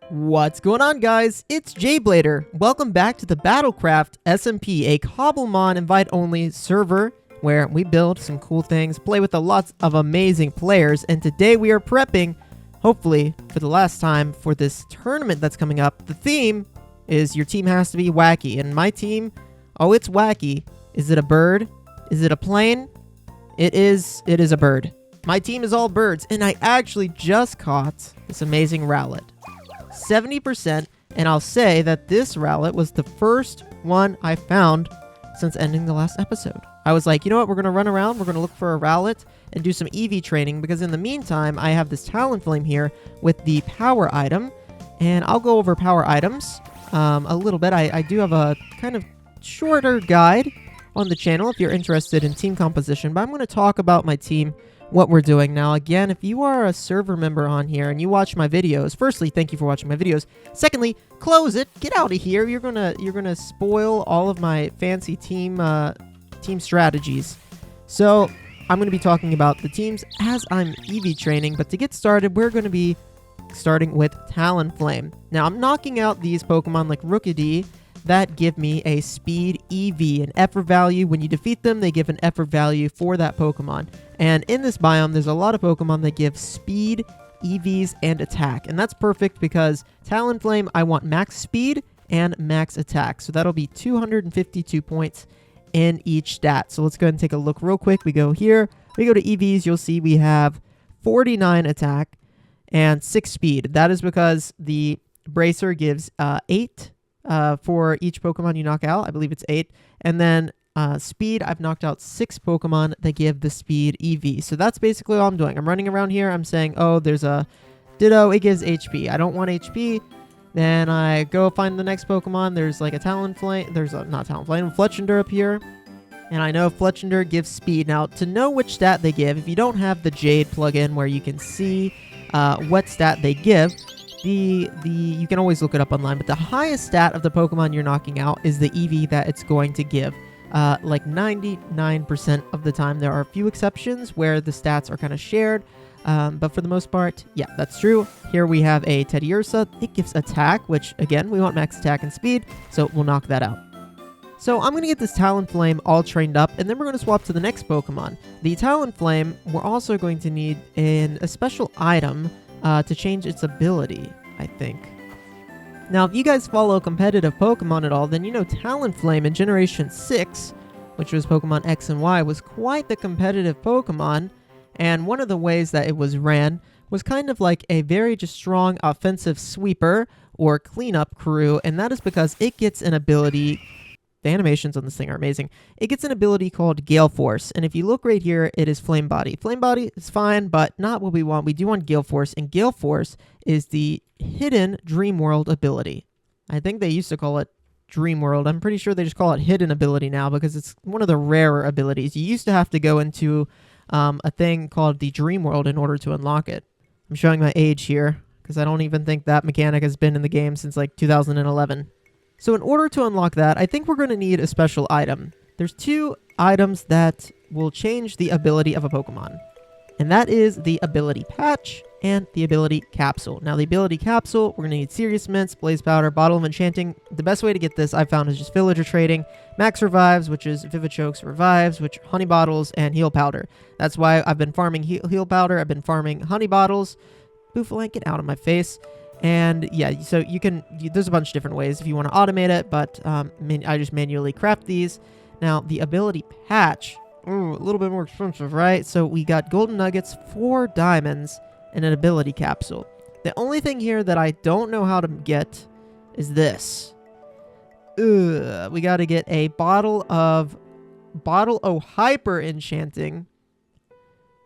What's going on, guys? It's jblader. Welcome back to the BattleCraft SMP, a Cobblemon invite-only server where we build some cool things, play with lots of amazing players, and today we are prepping, hopefully for the last time, for this tournament that's coming up. The theme is your team has to be wacky, and my team, oh, it's wacky. Is it a bird? Is it a plane? It is a bird. My team is all birds, and I actually just caught this amazing rowlet. 70%, and I'll say that this rowlet was the first one I found since ending the last episode. I was like, you know what, we're going to run around, we're going to look for a rowlet and do some EV training, because in the meantime, I have this Talonflame here with the power item, and I'll go over power items a little bit. I do have a kind of shorter guide on the channel if you're interested in team composition, but I'm going to talk about my team, what we're doing. Now, again, if you are a server member on here and you watch my videos, firstly, thank you for watching my videos. Secondly, close it. Get out of here. You're gonna spoil all of my fancy team strategies. So I'm gonna be talking about the teams as I'm EV training. But to get started, we're gonna be starting with Talonflame. Now, I'm knocking out these Pokemon like Rookidee that give me a speed EV, an effort value. When you defeat them, they give an effort value for that Pokemon. And in this biome, there's a lot of Pokemon that give speed, EVs, and attack. And that's perfect because Talonflame, I want max speed and max attack. So that'll be 252 points in each stat. So let's go ahead and take a look real quick. We go here, we go to EVs, you'll see we have 49 attack and 6 speed. That is because the Bracer gives 8 for each Pokemon you knock out. I believe it's 8. And then speed, I've knocked out 6 Pokemon that give the speed EV. So that's basically all I'm doing. I'm running around here. I'm saying, oh, there's a Ditto. It gives HP. I don't want HP. Then I go find the next Pokemon. There's like a Talonflame. There's a, not Talonflame, Fletchinder up here. And I know Fletchinder gives speed. Now, to know which stat they give, if you don't have the Jade plugin where you can see what stat they give, you can always look it up online, but the highest stat of the Pokemon you're knocking out is the EV that it's going to give. Like 99% of the time. There are a few exceptions where the stats are kind of shared, but for the most part, yeah, that's true. Here we have a Teddiursa. It gives attack, which, again, we want max attack and speed, so we'll knock that out. So I'm going to get this Talonflame all trained up, and then we're going to swap to the next Pokemon. The Talonflame, we're also going to need a special item to change its ability, I think. Now, if you guys follow competitive Pokemon at all, then you know Talonflame in Generation 6, which was Pokemon X and Y, was quite the competitive Pokemon, and one of the ways that it was ran was kind of like a very just strong offensive sweeper or cleanup crew, and that is because it gets an ability. The animations on this thing are amazing. It gets an ability called Gale Force, and if you look right here, it is Flame Body. Flame Body is fine, but not what we want. We do want Gale Force, and Gale Force is the hidden Dream World ability. I think they used to call it Dream World. I'm pretty sure they just call it hidden ability now because it's one of the rarer abilities. You used to have to go into a thing called the Dream World in order to unlock it. I'm showing my age here because I don't even think that mechanic has been in the game since like 2011. So in order to unlock that, I think we're going to need a special item. There's 2 items that will change the ability of a Pokemon. And that is the ability patch and the ability capsule. Now, the ability capsule, we're going to need Serious Mints, Blaze Powder, Bottle of Enchanting. The best way to get this, I've found, is just villager trading. Max Revives, which is Vivichokes Revives, which Honey Bottles, and Heal Powder. That's why I've been farming Heal Powder. I've been farming Honey Bottles. Boofalink, get out of my face. And yeah, so there's a bunch of different ways if you want to automate it, but I just manually craft these. Now, the ability patch, a little bit more expensive, right? So we got golden nuggets, 4 diamonds, and an ability capsule. The only thing here that I don't know how to get is this. We got to get a bottle of Hyper Enchanting,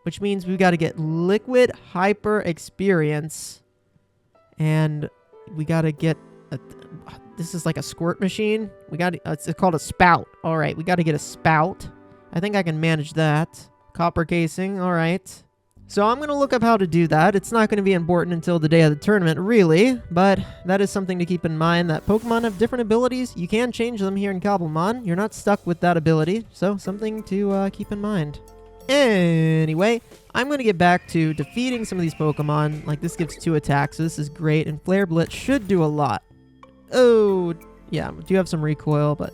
which means we got to get Liquid Hyper Experience. And we gotta get this is like a squirt machine. It's called a spout. All right, we gotta get a spout. I think I can manage that. Copper casing. All right. So I'm gonna look up how to do that. It's not gonna be important until the day of the tournament, really. But that is something to keep in mind, that Pokemon have different abilities. You can change them here in Cobblemon. You're not stuck with that ability. So something to keep in mind. Anyway, I'm going to get back to defeating some of these Pokemon. Like, this gives 2 attacks, so this is great. And Flare Blitz should do a lot. Oh, yeah, I do have some recoil, but...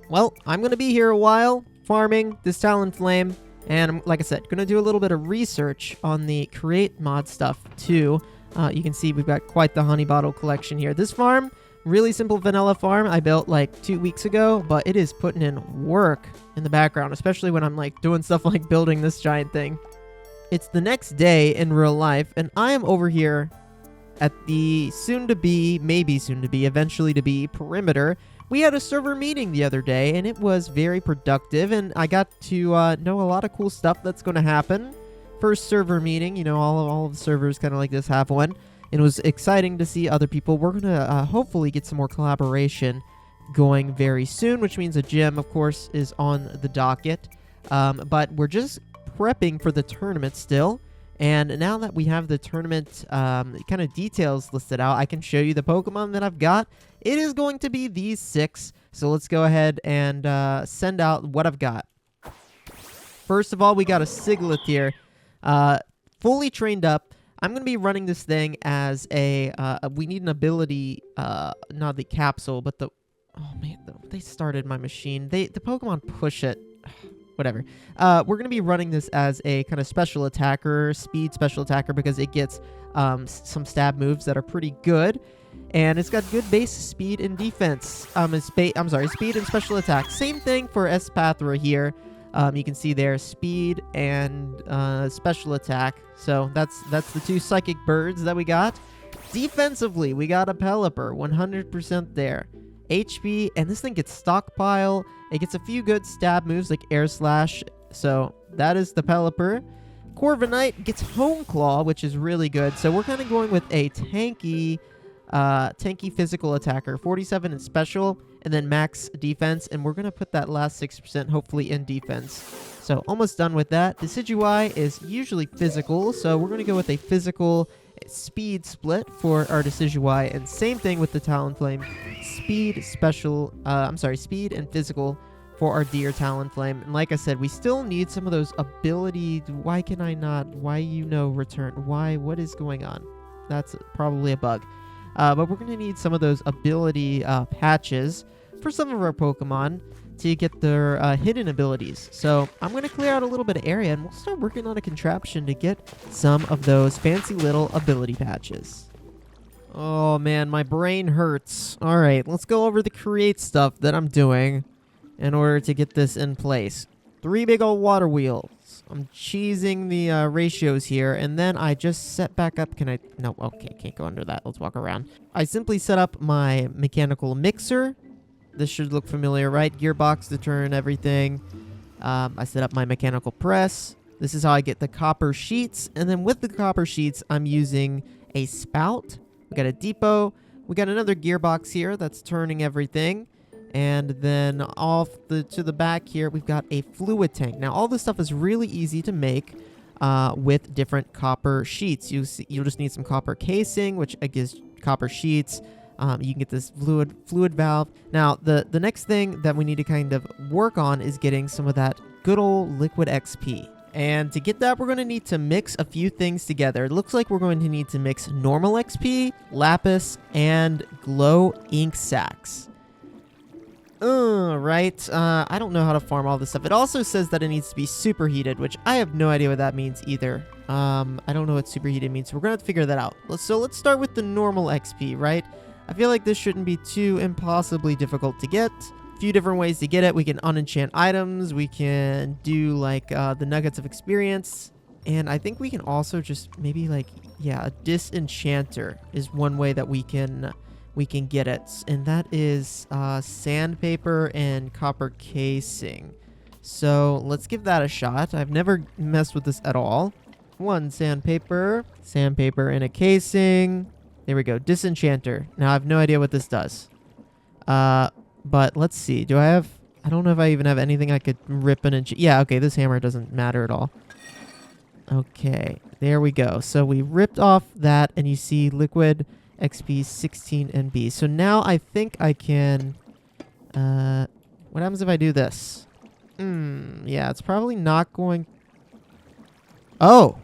Well, I'm going to be here a while, farming this Talonflame. And like I said, going to do a little bit of research on the Create mod stuff, too. You can see we've got quite the honey bottle collection here. This farm, really simple vanilla farm, I built like 2 weeks ago, but it is putting in work in the background, especially when I'm like doing stuff like building this giant thing. It's the next day in real life, and I am over here at the soon-to-be, maybe soon-to-be, eventually to be perimeter. We had a server meeting the other day, and it was very productive, and I got to know a lot of cool stuff that's going to happen. First server meeting, you know, all of the servers kind of like this have one. It was exciting to see other people. We're going to hopefully get some more collaboration going very soon, which means a gym, of course, is on the docket. But we're just prepping for the tournament still. And now that we have the tournament kind of details listed out, I can show you the Pokemon that I've got. It is going to be these 6. So let's go ahead and send out what I've got. First of all, we got a Siglet here. Fully trained up. I'm going to be running this thing as a, we need an ability, not the capsule, but the, oh man, they started my machine. The Pokemon push it. Whatever. We're going to be running this as a kind of special attacker, speed special attacker, because it gets some stab moves that are pretty good. And it's got good base speed and defense. Speed and special attack. Same thing for Espathra here. You can see there speed and special attack. So that's the 2 psychic birds that we got. Defensively, we got a Pelipper, 100% there. HP, and this thing gets stockpile. It gets a few good stab moves like Air Slash. So that is the Pelipper. Corviknight gets Hone Claw, which is really good. So we're kind of going with a tanky physical attacker, 47 in special, and then max defense, and we're going to put that last 6% hopefully in defense. So almost done with that. Decidueye is usually physical, so we're going to go with a physical speed split for our Decidueye, and same thing with the Talonflame. Speed and physical for our deer Talonflame. And like I said, we still need some of those ability. Why can I not? Why return? Why? What is going on? That's probably a bug. But we're going to need some of those ability patches for some of our Pokemon to get their hidden abilities. So I'm going to clear out a little bit of area, and we'll start working on a contraption to get some of those fancy little ability patches. Oh man, my brain hurts. All right, let's go over the create stuff that I'm doing in order to get this in place. 3 big old water wheels. I'm cheesing the ratios here, and then I just set back up. Can I? No, okay, can't go under that. Let's walk around. I simply set up my mechanical mixer. This should look familiar, right? Gearbox to turn everything. I set up my mechanical press. This is how I get the copper sheets, and then with the copper sheets, I'm using a spout. We got a depot. We got another gearbox here that's turning everything. And then off to the back here, we've got a fluid tank. Now, all this stuff is really easy to make with different copper sheets. You'll just need some copper casing, which gives copper sheets. You can get this fluid valve. Now, the next thing that we need to kind of work on is getting some of that good old liquid XP. And to get that, we're going to need to mix a few things together. It looks like we're going to need to mix normal XP, lapis, and glow ink sacs. Right. I don't know how to farm all this stuff. It also says that it needs to be superheated, which I have no idea what that means either. I don't know what superheated means, so we're going to have to figure that out. Let's start with the normal XP, right? I feel like this shouldn't be too impossibly difficult to get. A few different ways to get it. We can unenchant items. We can do like the nuggets of experience. And I think we can also just maybe like, yeah, a disenchanter is one way that we can get it. And that is sandpaper and copper casing. So let's give that a shot. I've never messed with this at all. 1 sandpaper and a casing. There we go. Disenchanter. Now I have no idea what this does. But let's see. I don't know if I even have anything I could rip and enchant. Yeah, okay, this hammer doesn't matter at all. Okay, there we go. So we ripped off that, and you see liquid XP 16 NB. So now I think I can... what happens if I do this? Yeah, it's probably not going... Oh!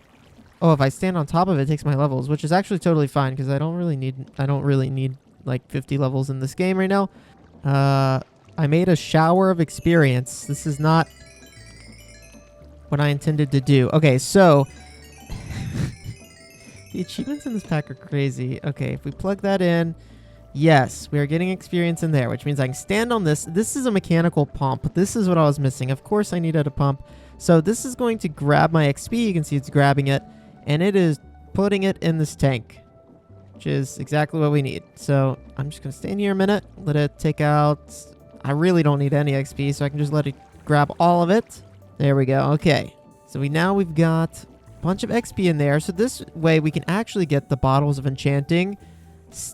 Oh, if I stand on top of it, it takes my levels, which is actually totally fine because I don't really need like 50 levels in this game right now. I made a shower of experience. This is not what I intended to do. Okay, so the achievements in this pack are crazy. Okay, if we plug that in, yes, we are getting experience in there, which means I can stand on this. This is a mechanical pump. This is what I was missing. Of course, I needed a pump. So this is going to grab my XP. You can see it's grabbing it, and it is putting it in this tank, which is exactly what we need. So I'm just going to stand here a minute, let it take out. I really don't need any XP, so I can just let it grab all of it. There we go. Okay. So we've got a bunch of XP in there. So this way we can actually get the bottles of enchanting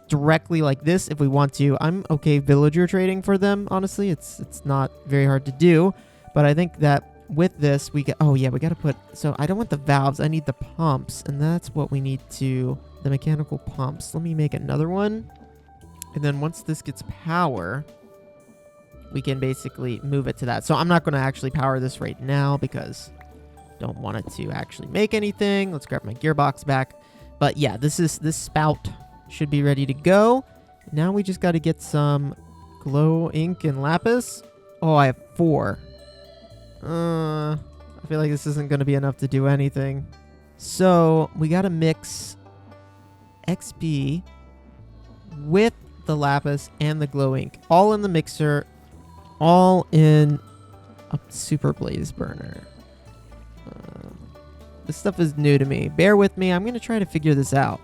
directly like this if we want to. I'm okay villager trading for them, honestly. It's not very hard to do, but I think that with this we get, oh yeah, we got to put, so I don't want the valves, I need the pumps, and that's what we need to, the mechanical pumps. Let me make another one, and then once this gets power, we can basically move it to that. So I'm not going to actually power this right now because don't want it to actually make anything. Let's grab my gearbox back. But yeah, this spout should be ready to go. Now we just got to get some glow ink and lapis. Oh, I have 4. I feel like this isn't going to be enough to do anything. So we got to mix XP with the lapis and the glow ink, all in the mixer, all in a super blaze burner. This stuff is new to me. Bear with me. I'm going to try to figure this out.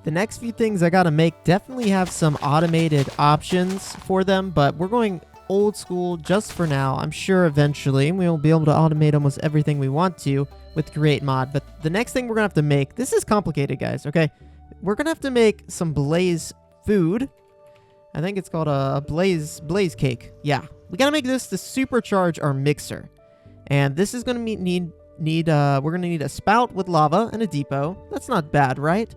The next few things I got to make definitely have some automated options for them, but we're going old school just for now. I'm sure eventually we'll be able to automate almost everything we want to with create mod. But the next thing we're going to have to make, this is complicated, guys, okay? We're going to have to make some blaze food. I think it's called a blaze cake. Yeah. We got to make this to supercharge our mixer. And this is going to we're going to need a spout with lava and a depot. That's not bad, right?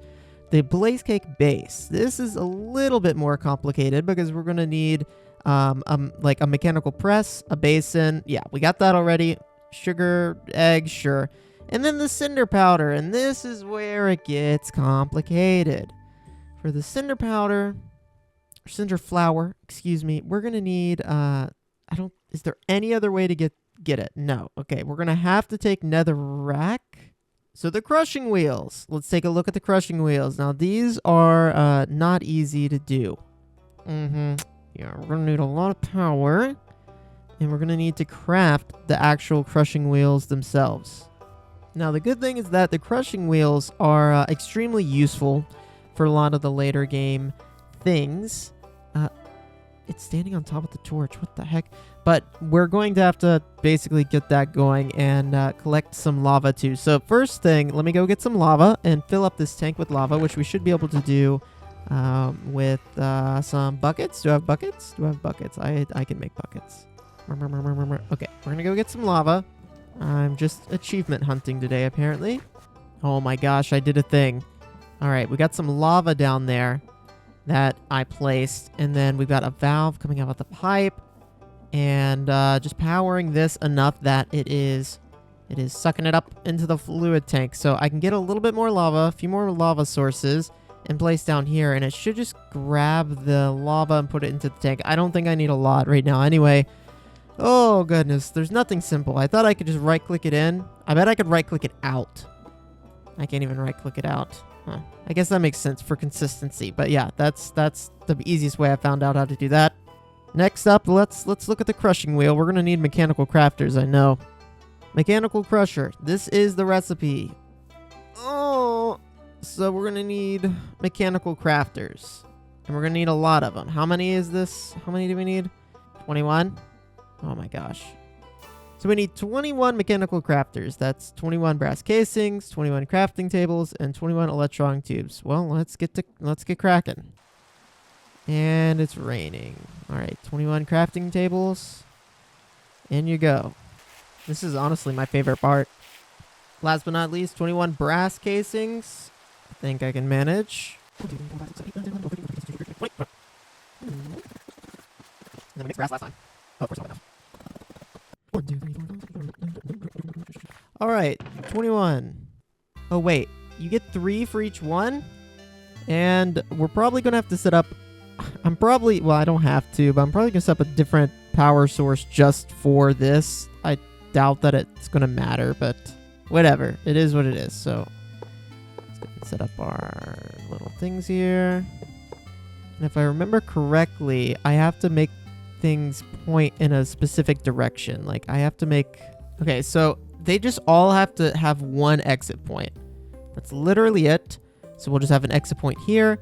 The blaze cake base. This is a little bit more complicated because we're going to need like a mechanical press, a basin. Yeah, we got that already. Sugar, eggs, sure. And then the cinder powder. And this is where it gets complicated. For the cinder powder, cinder flour, excuse me, we're going to need, is there any other way to get it? No. Okay, we're going to have to take netherrack. So the crushing wheels. Let's take a look at the crushing wheels. Now, these are not easy to do. Yeah, we're going to need a lot of power. And we're going to need to craft the actual crushing wheels themselves. Now, the good thing is that the crushing wheels are extremely useful for a lot of the later game things. It's standing on top of the torch. What the heck? But we're going to have to basically get that going and collect some lava too. So first thing, let me go get some lava and fill up this tank with lava, which we should be able to do with some buckets. Do I have buckets? Do I have buckets? I can make buckets. Okay, we're going to go get some lava. I'm just achievement hunting today, apparently. Oh my gosh, I did a thing. All right, we got some lava down there that I placed, and then we've got a valve coming out of the pipe, and just powering this enough that it is sucking it up into the fluid tank. So I can get a little bit more lava, a few more lava sources, and place down here, and it should just grab the lava and put it into the tank. I don't think I need a lot right now anyway. Oh goodness, there's nothing simple. I thought I could just right click it in. I bet I could right click it out. I can't even right click it out. Huh. I guess that makes sense for consistency, but yeah, that's the easiest way I found out how to do that. Next up, let's look at the crushing wheel. We're gonna need mechanical crafters, I know. Mechanical crusher. This is the recipe. Oh, so we're gonna need mechanical crafters, and we're gonna need a lot of them. How many is this? How many do we need? 21. Oh my gosh. So we need 21 mechanical crafters. That's 21 brass casings, 21 crafting tables, and 21 electron tubes. Well, let's get cracking. And it's raining. All right, 21 crafting tables. In you go. This is honestly my favorite part. Last but not least, 21 brass casings. I think I can manage. And then we mixed brass last time. Oh, of course not enough. 1, 2, 3, 4, 5, 6, 7, 8, 9, 10, 11, 12, 13, 14. All right, 21. Oh, wait. You get 3 for each one? And we're probably going to have to set up... well, I don't have to, but I'm probably going to set up a different power source just for this. I doubt that it's going to matter, but whatever. It is what it is. So let's go and set up our little things here. And if I remember correctly, I have to make things point in a specific direction. Like, I have to make... Okay, so they just all have to have one exit point. That's literally it. So we'll just have an exit point here,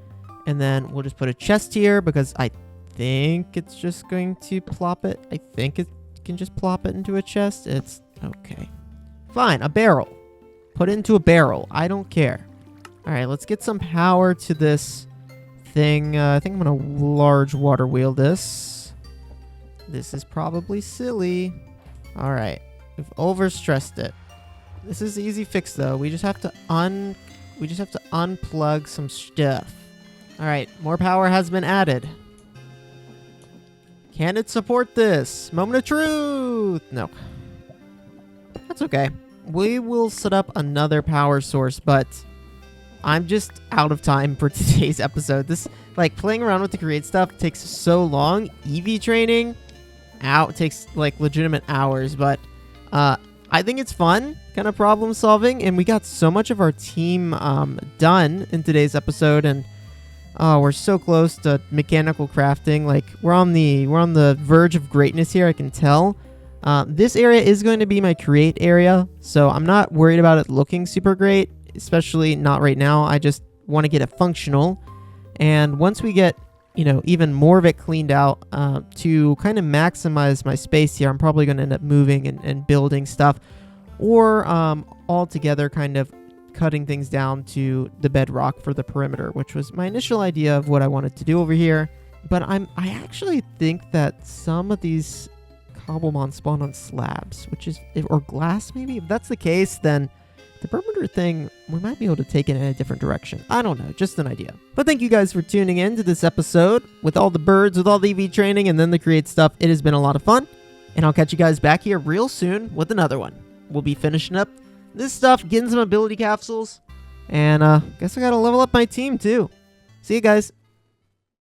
and then we'll just put a chest here because I think it's just going to plop it. I think it can just plop it into a chest. It's okay. Fine, a barrel. Put it into a barrel. I don't care. All right, let's get some power to this thing. I think I'm going to large water wheel this. This is probably silly. All right, we've overstressed it. This is the easy fix, though. We just have to unplug some stuff. All right, more power has been added. Can it support this? Moment of truth. No. That's okay. We will set up another power source, but I'm just out of time for today's episode. This, like, playing around with the create stuff takes so long. EV training takes, like, legitimate hours, but I think it's fun, kind of problem solving, and we got so much of our team done in today's episode, and we're so close to mechanical crafting. Like, we're on the verge of greatness here, I can tell. This area is going to be my create area, so I'm not worried about it looking super great, especially not right now. I just want to get it functional, and once we get, you know, even more of it cleaned out, to kind of maximize my space here, I'm probably going to end up moving and building stuff, or altogether kind of cutting things down to the bedrock for the perimeter, which was my initial idea of what I wanted to do over here. But I actually think that some of these Cobblemon spawn on slabs, or glass maybe. If that's the case, then the perimeter thing, we might be able to take it in a different direction. I don't know, just an idea. But thank you guys for tuning in to this episode with all the birds, with all the EV training, and then the create stuff. It has been a lot of fun, and I'll catch you guys back here real soon with another one. We'll be finishing up this stuff, getting some ability capsules, and guess I gotta level up my team too. See you guys.